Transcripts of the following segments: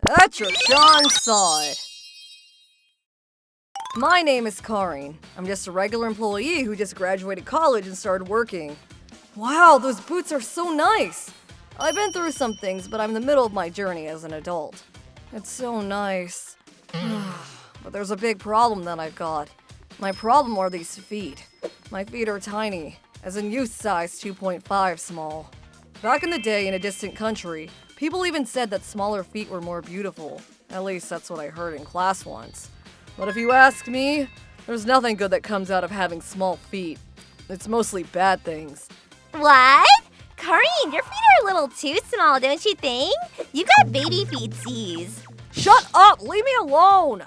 Etra saw it. My name is Karin. I'm just a regular employee who just graduated college and started working. Wow, those boots are so nice. I've been through some things, but I'm in the middle of my journey as an adult. It's so nice. But there's a big problem that I've got. My problem are these feet. My feet are tiny, as in youth size 2.5 small. Back in the day in a distant country, people even said that smaller feet were more beautiful. At least that's what I heard in class once. But if you ask me, there's nothing good that comes out of having small feet. It's mostly bad things. What? Karin, your feet are a little too small, don't you think? You got baby feetsies. Shut up! Leave me alone!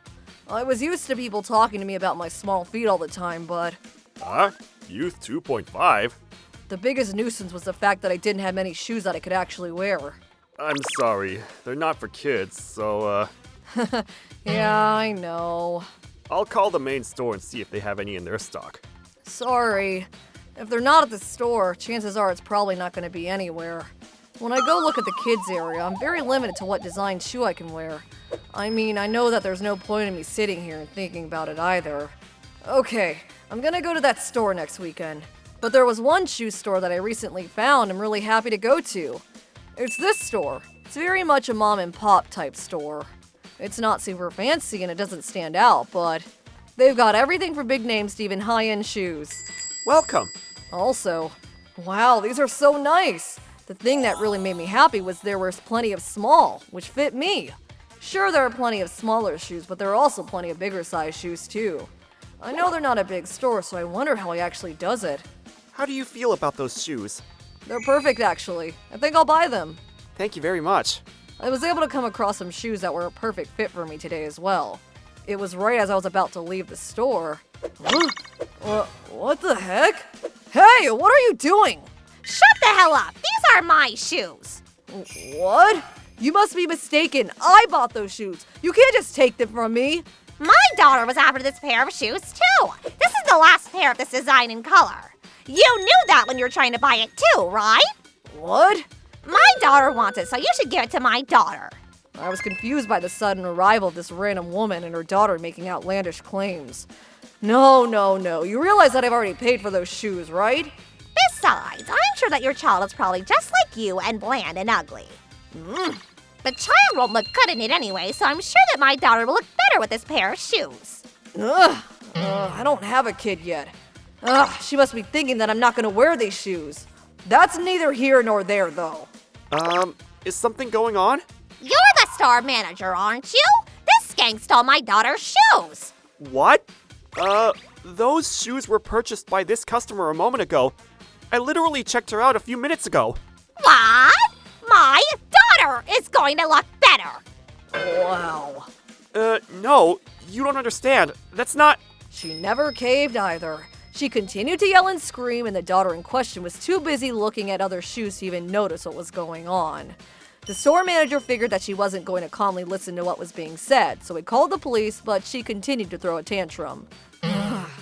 I was used to people talking to me about my small feet all the time, but... Huh? Youth 2.5? The biggest nuisance was the fact that I didn't have any shoes that I could actually wear. I'm sorry. They're not for kids, so, Yeah, I know. I'll call the main store and see if they have any in their stock. Sorry. If they're not at the store, chances are it's probably not going to be anywhere. When I go look at the kids area, I'm very limited to what design shoe I can wear. I mean, I know that there's no point in me sitting here and thinking about it either. Okay, I'm gonna go to that store next weekend. But there was one shoe store that I recently found I'm really happy to go to. It's this store. It's very much a mom and pop type store. It's not super fancy and it doesn't stand out, but they've got everything from big names to even high-end shoes. Welcome! Also, wow, these are so nice! The thing that really made me happy was there was plenty of small, which fit me. Sure, there are plenty of smaller shoes, but there are also plenty of bigger size shoes too. I know they're not a big store, so I wonder how he actually does it. How do you feel about those shoes? They're perfect, actually. I think I'll buy them. Thank you very much. I was able to come across some shoes that were a perfect fit for me today as well. It was right as I was about to leave the store. What the heck? Hey, what are you doing? Shut the hell up! These are my shoes! What? You must be mistaken. I bought those shoes. You can't just take them from me. My daughter was after this pair of shoes too! This is the last pair of this design and color. You knew that when you were trying to buy it too, right? What? My daughter wants it, so you should give it to my daughter. I was confused by the sudden arrival of this random woman and her daughter making outlandish claims. No. You realize that I've already paid for those shoes, right? Besides, I'm sure that your child is probably just like you and bland and ugly. The child won't look good in it anyway, so I'm sure that my daughter will look better with this pair of shoes. I don't have a kid yet. She must be thinking that I'm not gonna wear these shoes. That's neither here nor there, though. Is something going on? You're the store manager, aren't you? This skank stole my daughter's shoes. What? Those shoes were purchased by this customer a moment ago. I literally checked her out a few minutes ago. What? My daughter is going to look better. Wow. No, you don't understand. That's not... She never caved either. She continued to yell and scream, and the daughter in question was too busy looking at other shoes to even notice what was going on. The store manager figured that she wasn't going to calmly listen to what was being said, so he called the police, but she continued to throw a tantrum.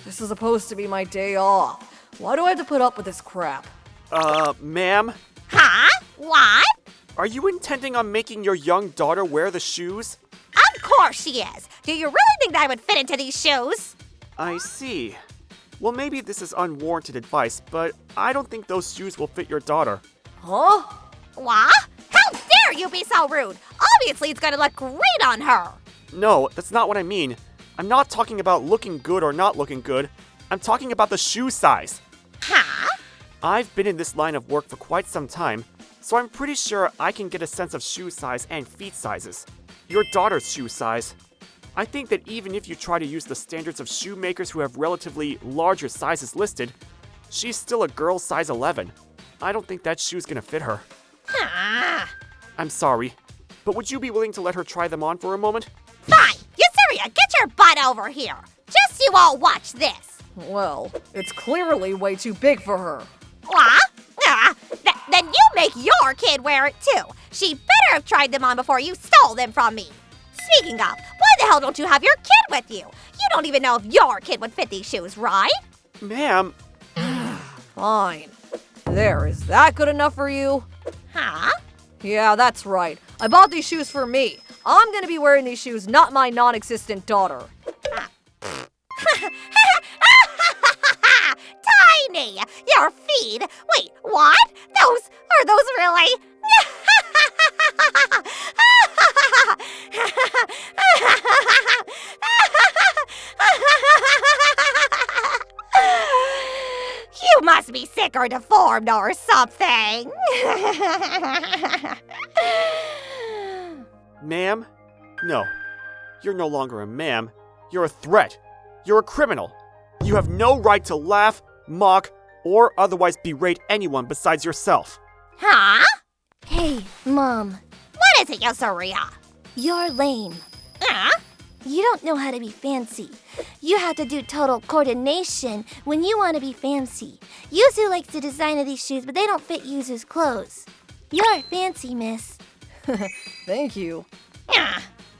This is supposed to be my day off. Why do I have to put up with this crap? Ma'am? Huh? What? Are you intending on making your young daughter wear the shoes? Of course she is. Do you really think that I would fit into these shoes? I see. Well, maybe this is unwarranted advice, but I don't think those shoes will fit your daughter. Huh? What? How dare you be so rude? Obviously, it's going to look great on her. No, that's not what I mean. I'm not talking about looking good or not looking good. I'm talking about the shoe size. Huh? I've been in this line of work for quite some time, so I'm pretty sure I can get a sense of shoe size and feet sizes. Your daughter's shoe size. I think that even if you try to use the standards of shoemakers who have relatively larger sizes listed, she's still a girl size 11. I don't think that shoe's gonna fit her. Huh? I'm sorry, but would you be willing to let her try them on for a moment? Fine. Yusuria, get your butt over here. Just you all watch this. Well, it's clearly way too big for her. What? Then you make your kid wear it too. She better have tried them on before you stole them from me. Speaking of, why the hell don't you have your kid with you? You don't even know if your kid would fit these shoes, right? Ma'am. Fine. There, is that good enough for you? Huh? Yeah, that's right. I bought these shoes for me. I'm gonna be wearing these shoes, not my non-existent daughter. Tiny! Your feet! Wait, what? Are those really? You must be sick or deformed or something. Ma'am? No. You're no longer a ma'am. You're a threat. You're a criminal. You have no right to laugh, mock, or otherwise berate anyone besides yourself. Huh? Hey, Mom, What is it, Yosaria? you're lame. Huh? You don't know how to be fancy. You have to do total coordination when you want to be fancy. Yuzu likes the design of these shoes, but they don't fit Yuzu's clothes. You're fancy, miss. Thank you.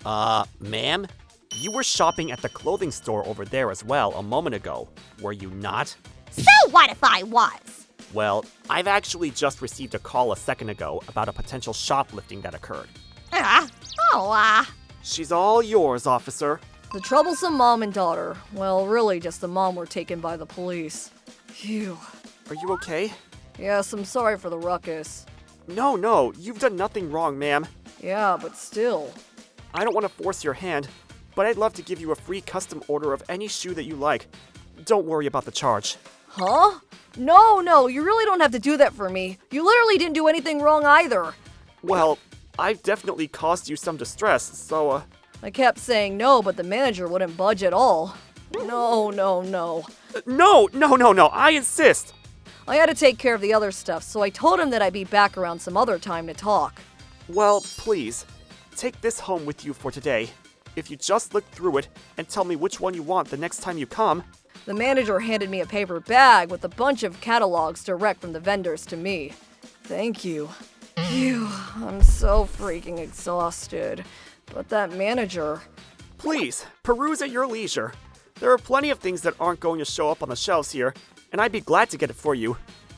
Ma'am? You were shopping at the clothing store over there as well a moment ago, were you not? So what if I was? Well, I've actually just received a call a second ago about a potential shoplifting that occurred. She's all yours, officer. The troublesome mom and daughter. Well, really just the mom were taken by the police. Phew. Are you okay? Yes, I'm sorry for the ruckus. No, you've done nothing wrong, ma'am. Yeah, but still. I don't want to force your hand, but I'd love to give you a free custom order of any shoe that you like. Don't worry about the charge. Huh? No, you really don't have to do that for me. You literally didn't do anything wrong either. Well, I've definitely caused you some distress, so, I kept saying no, but the manager wouldn't budge at all. No. No, I insist! I had to take care of the other stuff, so I told him that I'd be back around some other time to talk. Well, please, take this home with you for today. If you just look through it and tell me which one you want the next time you come. The manager handed me a paper bag with a bunch of catalogs direct from the vendors to me. Thank you. Phew, I'm so freaking exhausted. But that manager... Please, peruse at your leisure. There are plenty of things that aren't going to show up on the shelves here, and I'd be glad to get it for you.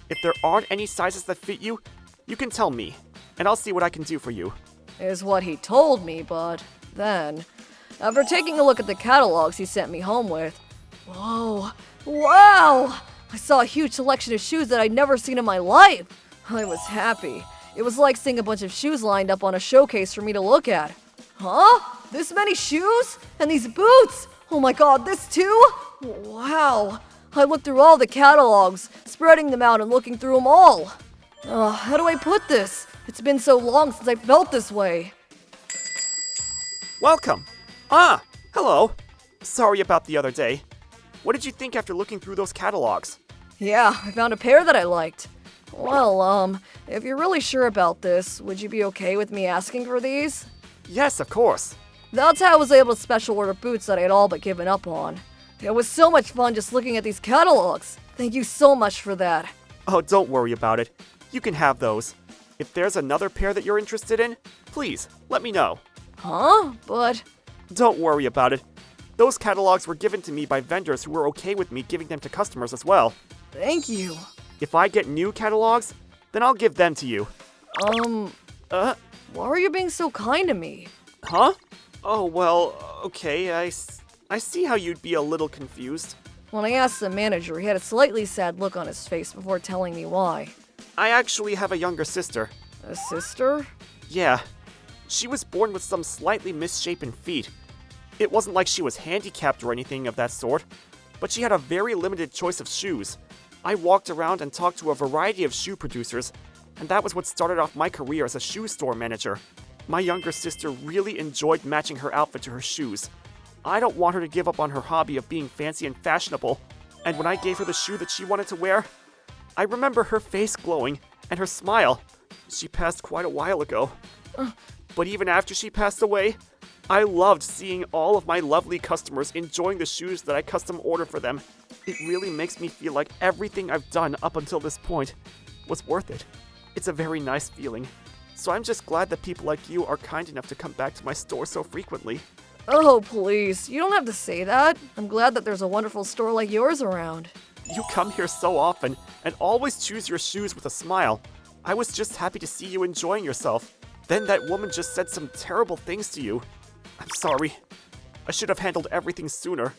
If there aren't any sizes that fit you, you can tell me, and I'll see what I can do for you. is what he told me, but then, after taking a look at the catalogs he sent me home with, whoa, wow! I saw a huge selection of shoes that I'd never seen in my life. I was happy. It was like seeing a bunch of shoes lined up on a showcase for me to look at. Huh? This many shoes? And these boots? Oh my god, this too? Wow. I looked through all the catalogs, spreading them out and looking through them all. How do I put this? It's been so long since I felt this way. Welcome. Hello. Sorry about the other day. What did you think after looking through those catalogs? Yeah, I found a pair that I liked. Well, if you're really sure about this, would you be okay with me asking for these? Yes, of course. That's how I was able to special order boots that I had all but given up on. It was so much fun just looking at these catalogs. Thank you so much for that. Oh, don't worry about it. You can have those. If there's another pair that you're interested in, please, let me know. Huh? But... Don't worry about it. Those catalogs were given to me by vendors who were okay with me giving them to customers as well. Thank you. If I get new catalogs, then I'll give them to you. Why are you being so kind to me? Huh? Oh, well, okay, I see how you'd be a little confused. When I asked the manager, he had a slightly sad look on his face before telling me why. I actually have a younger sister. A sister? Yeah. She was born with some slightly misshapen feet. It wasn't like she was handicapped or anything of that sort, but she had a very limited choice of shoes. I walked around and talked to a variety of shoe producers, and that was what started off my career as a shoe store manager. My younger sister really enjoyed matching her outfit to her shoes. I don't want her to give up on her hobby of being fancy and fashionable, and when I gave her the shoe that she wanted to wear, I remember her face glowing and her smile. She passed quite a while ago. But even after she passed away, I loved seeing all of my lovely customers enjoying the shoes that I custom order for them. It really makes me feel like everything I've done up until this point was worth it. It's a very nice feeling. So I'm just glad that people like you are kind enough to come back to my store so frequently. Oh, please. You don't have to say that. I'm glad that there's a wonderful store like yours around. You come here so often and always choose your shoes with a smile. I was just happy to see you enjoying yourself. Then that woman just said some terrible things to you. I'm sorry. I should have handled everything sooner.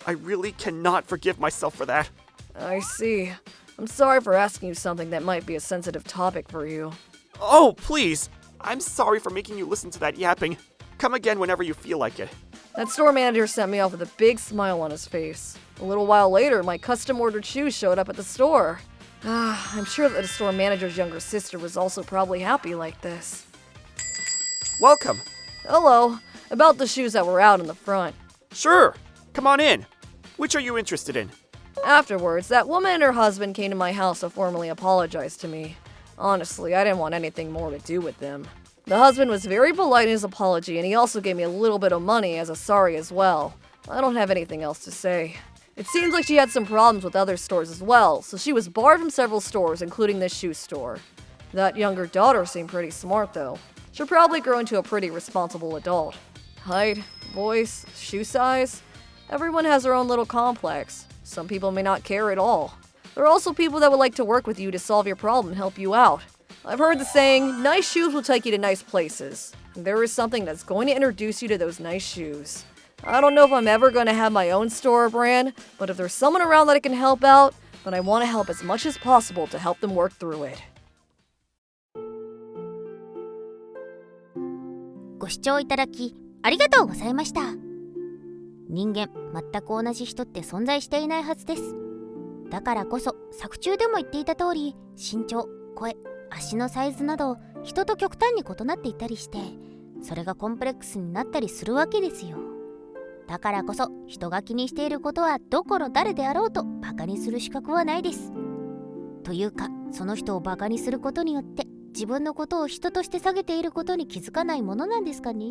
I really cannot forgive myself for that. I see. I'm sorry for asking you something that might be a sensitive topic for you. Oh, please! I'm sorry for making you listen to that yapping. Come again whenever you feel like it. That store manager sent me off with a big smile on his face. A little while later, my custom-ordered shoes showed up at the store. I'm sure that the store manager's younger sister was also probably happy like this. Welcome. Hello. About the shoes that were out in the front. Sure. Come on in. Which are you interested in? Afterwards, that woman and her husband came to my house to formally apologize to me. Honestly, I didn't want anything more to do with them. The husband was very polite in his apology, and he also gave me a little bit of money as a sorry as well. I don't have anything else to say. It seems like she had some problems with other stores as well, so she was barred from several stores, including this shoe store. That younger daughter seemed pretty smart, though. She'll probably grow into a pretty responsible adult. Height, voice, shoe size. Everyone has their own little complex. Some people may not care at all. There are also people that would like to work with you to solve your problem and help you out. I've heard the saying, nice shoes will take you to nice places. And there is something that's going to introduce you to those nice shoes. I don't know if I'm ever going to have my own store or brand, but if there's someone around that I can help out, then I want to help as much as possible to help them work through it. ご視聴いただきありがとうございました。人間全く同じ人って存在していないはずです。だからこそ作中でも言っていた通り、身長、声、足のサイズなど人と極端に異なっていたりして、それがコンプレックスになったりするわけですよ。だからこそ人が気にしていることはどこの誰であろうとバカにする資格はないです。というかその人をバカにすることによって自分のことを人として下げていることに気づかないものなんですかね。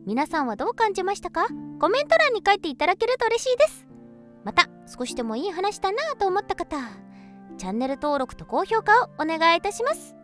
皆さんはどう感じましたか？コメント欄に書いていただけると嬉しいです。また少しでもいい話だなと思った方、チャンネル登録と高評価をお願いいたします。